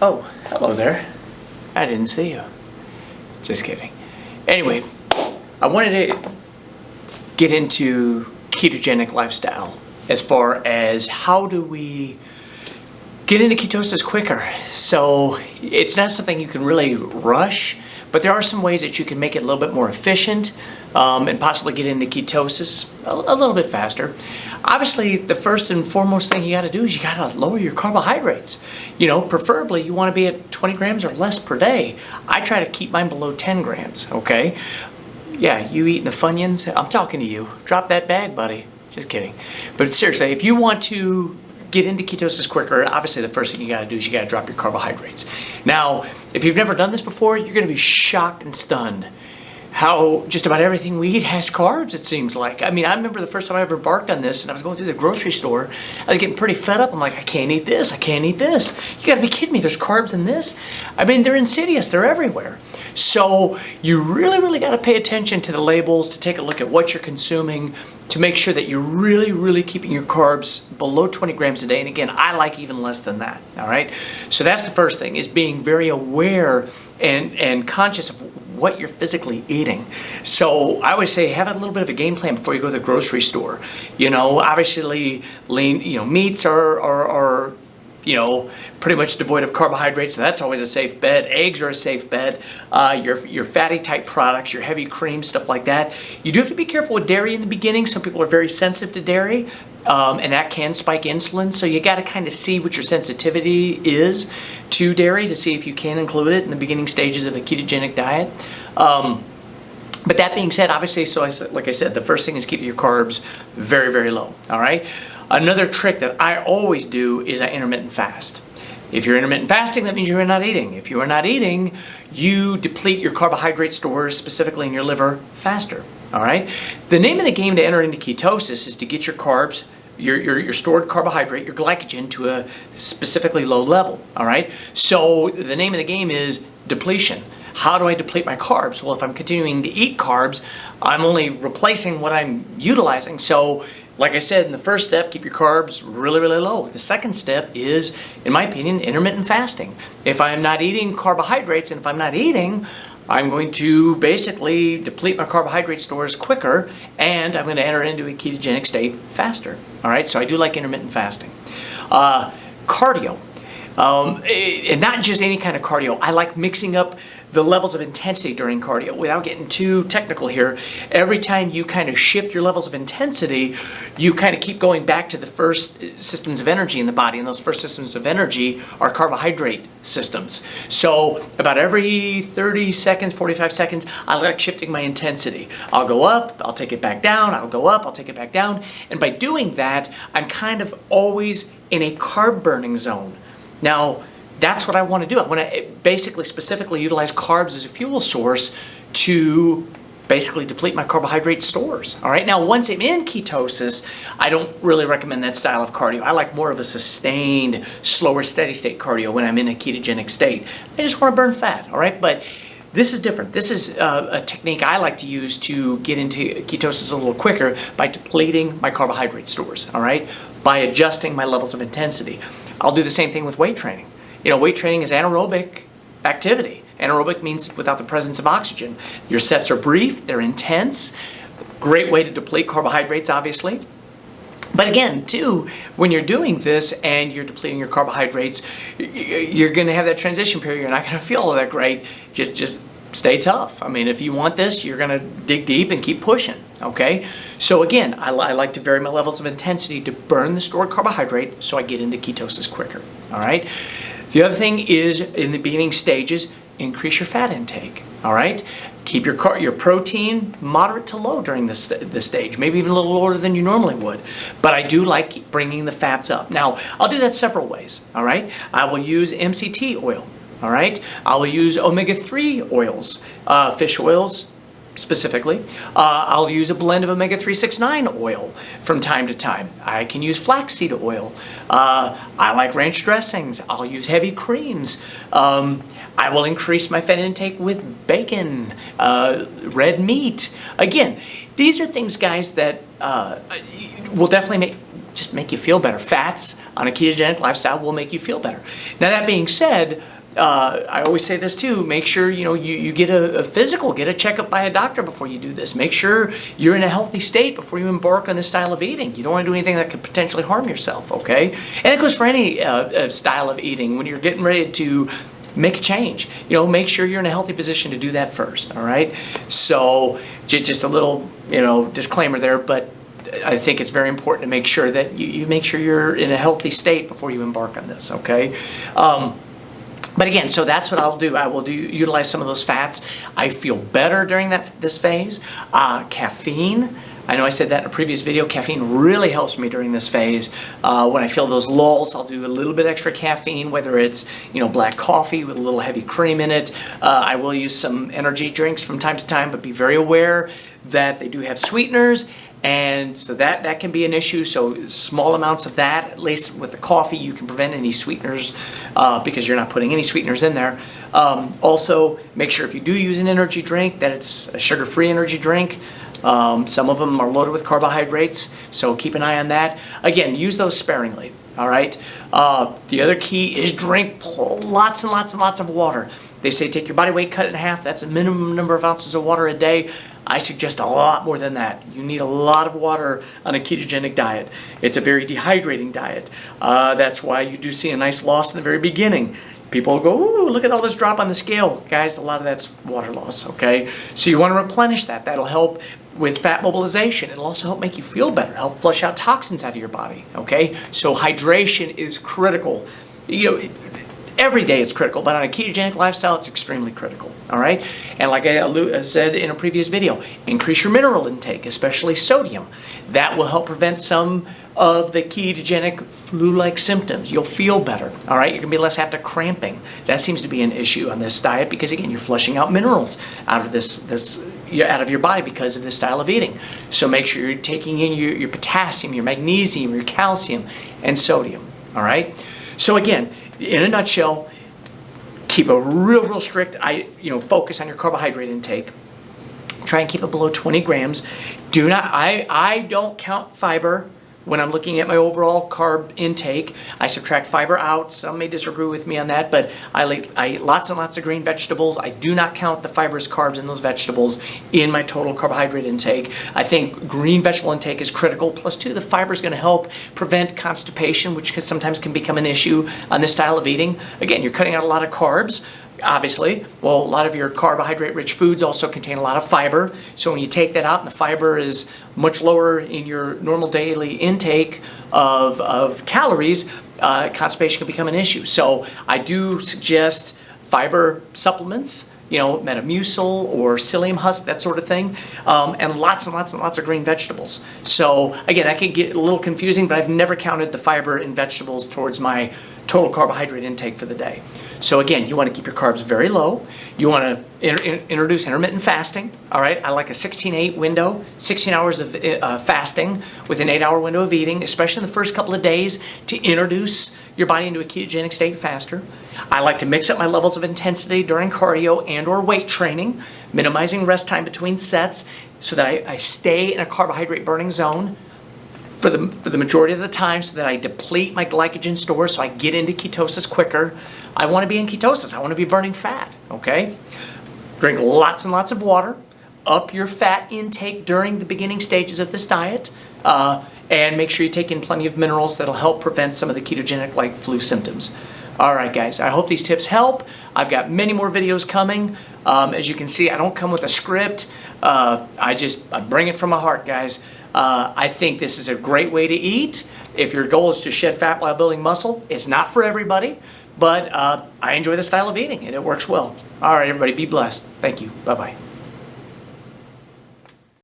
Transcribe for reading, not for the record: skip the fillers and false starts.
Oh, hello there. I didn't see you. Just kidding. Anyway, I wanted to get into ketogenic lifestyle as far as how do we get into ketosis quicker. So it's not something you can really rush, but there are some ways that you can make it a little bit more efficient and possibly get into ketosis a little bit faster. Obviously, the first and foremost thing you got to do is you got to lower your carbohydrates. You know, preferably you want to be at 20 grams or less per day. I try to keep mine below 10 grams, okay? Yeah, you eating the Funyuns? I'm talking to you. Drop that bag, buddy. Just kidding. But seriously, if you want to get into ketosis quicker, obviously the first thing you got to do is you got to drop your carbohydrates. Now, if you've never done this before, you're going to be shocked and stunned how just about everything we eat has carbs, it seems like. I mean, I remember the first time I ever embarked on this and I was going through the grocery store. I was getting pretty fed up. I'm like, I can't eat this. I can't eat this. You got to be kidding me. There's carbs in this. I mean, they're insidious. They're everywhere. So you really got to pay attention to the labels, to take a look at what you're consuming, to make sure that you're really keeping your carbs below 20 grams a day. And again, I like even less than that, all right? So that's the first thing, is being very aware and conscious of what you're physically eating. So I always say have a little bit of a game plan before you go to the grocery store. You know, obviously lean, meats are pretty much devoid of carbohydrates, so that's always a safe bet. Eggs are a safe bet. Your fatty type products, your heavy cream, stuff like that. You do have to be careful with dairy in the beginning. Some people are very sensitive to dairy, and that can spike insulin. So you got to kind of see what your sensitivity is to dairy to see if you can include it in the beginning stages of a ketogenic diet. But that being said, obviously, like I said, the first thing is keep your carbs very low, all right? Another trick that I always do is I intermittent fast. If you're intermittent fasting, that means you're not eating. If you are not eating, you deplete your carbohydrate stores, specifically in your liver, faster, all right? The name of the game to enter into ketosis is to get your carbs, your stored carbohydrate, your glycogen, to a specifically low level, all right? So the name of the game is depletion. How do I deplete my carbs? Well, if I'm continuing to eat carbs, I'm only replacing what I'm utilizing. So, like I said, in the first step, keep your carbs really low. The second step is, in my opinion, intermittent fasting. If I'm not eating carbohydrates, and if I'm not eating, I'm going to basically deplete my carbohydrate stores quicker, and I'm going to enter into a ketogenic state faster. All right, so I do like intermittent fasting. Cardio. And not just any kind of cardio. I like mixing up the levels of intensity during cardio. Without getting too technical here, every time you kind of shift your levels of intensity, you kind of keep going back to the first systems of energy in the body, and those first systems of energy are carbohydrate systems. So about every 30 seconds, 45 seconds, I like shifting my intensity. I'll go up, I'll take it back down, I'll go up, I'll take it back down, and by doing that, I'm kind of always in a carb burning zone. Now, that's what I want to do. I want to basically specifically utilize carbs as a fuel source to basically deplete my carbohydrate stores. All right. Now, once I'm in ketosis, I don't really recommend that style of cardio. I like more of a sustained, slower, steady state cardio when I'm in a ketogenic state. I just want to burn fat. All right. But this is different. This is a technique I like to use to get into ketosis a little quicker by depleting my carbohydrate stores. All right. By adjusting my levels of intensity. I'll do the same thing with weight training. You know, weight training is anaerobic activity. Anaerobic means without the presence of oxygen. Your sets are brief, they're intense. Great way to deplete carbohydrates, obviously. But again, too, when you're doing this and you're depleting your carbohydrates, you're going to have that transition period. You're not going to feel all that great. Just stay tough. I mean, if you want this, you're going to dig deep and keep pushing, okay? So again, I like to vary my levels of intensity to burn the stored carbohydrate so I get into ketosis quicker, all right? The other thing is, in the beginning stages, increase your fat intake, all right? Keep your protein moderate to low during this stage, maybe even a little lower than you normally would. But I do like bringing the fats up. Now, I'll do that several ways, all right? I will use MCT oil, all right? I will use omega-3 oils, fish oils, specifically. I'll use a blend of omega-369 oil from time to time. I can use flaxseed oil. I like ranch dressings. I'll use heavy creams. I will increase my fat intake with bacon, red meat. Again, these are things, guys, that will definitely just make you feel better. Fats on a ketogenic lifestyle will make you feel better. Now, that being said, I always say this too, make sure you get a physical, get a checkup by a doctor before you do this. Make sure you're in a healthy state before you embark on this style of eating. You don't want to do anything that could potentially harm yourself, okay? And it goes for any style of eating. When you're getting ready to make a change, make sure you're in a healthy position to do that first, all right? So just a little, disclaimer there, but I think it's very important to make sure that you make sure you're in a healthy state before you embark on this, okay? But again, so that's what I'll do. I will utilize some of those fats. I feel better during this phase. Caffeine, I know I said that in a previous video. Caffeine really helps me during this phase. When I feel those lulls, I'll do a little bit extra caffeine, whether it's black coffee with a little heavy cream in it. I will use some energy drinks from time to time, but be very aware that they do have sweeteners. And so that can be an issue. So small amounts of that, at least with the coffee, you can prevent any sweeteners because you're not putting any sweeteners in there. Also, make sure if you do use an energy drink that it's a sugar-free energy drink. Some of them are loaded with carbohydrates, so keep an eye on that. Again, use those sparingly, all right? The other key is drink lots and lots and lots of water. They say take your body weight, cut it in half. That's a minimum number of ounces of water a day. I suggest a lot more than that. You need a lot of water on a ketogenic diet. It's a very dehydrating diet. That's why you do see a nice loss in the very beginning. People go, ooh, look at all this drop on the scale. Guys, a lot of that's water loss, okay? So you want to replenish that. That'll help with fat mobilization. It'll also help make you feel better, help flush out toxins out of your body, okay? So hydration is critical. Every day it's critical, but on a ketogenic lifestyle, it's extremely critical, all right? And like I said in a previous video, increase your mineral intake, especially sodium. That will help prevent some of the ketogenic flu-like symptoms. You'll feel better, all right? You're gonna be less apt to cramping. That seems to be an issue on this diet because, again, you're flushing out minerals out of out of your body because of this style of eating. So make sure you're taking in your potassium, your magnesium, your calcium, and sodium, all right? So again, in a nutshell, keep a real strict focus on your carbohydrate intake. Try and keep it below 20 grams. Do not, I don't count fiber when I'm looking at my overall carb intake. I subtract fiber out. Some may disagree with me on that, but I eat lots and lots of green vegetables. I do not count the fibrous carbs in those vegetables in my total carbohydrate intake. I think green vegetable intake is critical. Plus, too, the fiber is going to help prevent constipation, which sometimes can become an issue on this style of eating. Again, you're cutting out a lot of carbs. Obviously, well, a lot of your carbohydrate-rich foods also contain a lot of fiber. So when you take that out and the fiber is much lower in your normal daily intake of calories, constipation can become an issue. So I do suggest fiber supplements, Metamucil or psyllium husk, that sort of thing, and lots and lots and lots of green vegetables. So again, that can get a little confusing, but I've never counted the fiber in vegetables towards my total carbohydrate intake for the day. So again, you want to keep your carbs very low. You want to introduce intermittent fasting, all right? I like a 16-8 window, 16 hours of fasting with an 8-hour window of eating, especially in the first couple of days to introduce your body into a ketogenic state faster. I like to mix up my levels of intensity during cardio and or weight training, minimizing rest time between sets so that I stay in a carbohydrate burning zone for the majority of the time so that I deplete my glycogen stores so I get into ketosis quicker. I want to be in ketosis. I want to be burning fat, okay? Drink lots and lots of water. Up your fat intake during the beginning stages of this diet. And make sure you take in plenty of minerals that'll help prevent some of the ketogenic-like flu symptoms. All right, guys, I hope these tips help. I've got many more videos coming. As you can see, I don't come with a script. I bring it from my heart, guys. I think this is a great way to eat. If your goal is to shed fat while building muscle, it's not for everybody, but I enjoy the style of eating and it works well. All right, everybody, be blessed. Thank you. Bye-bye.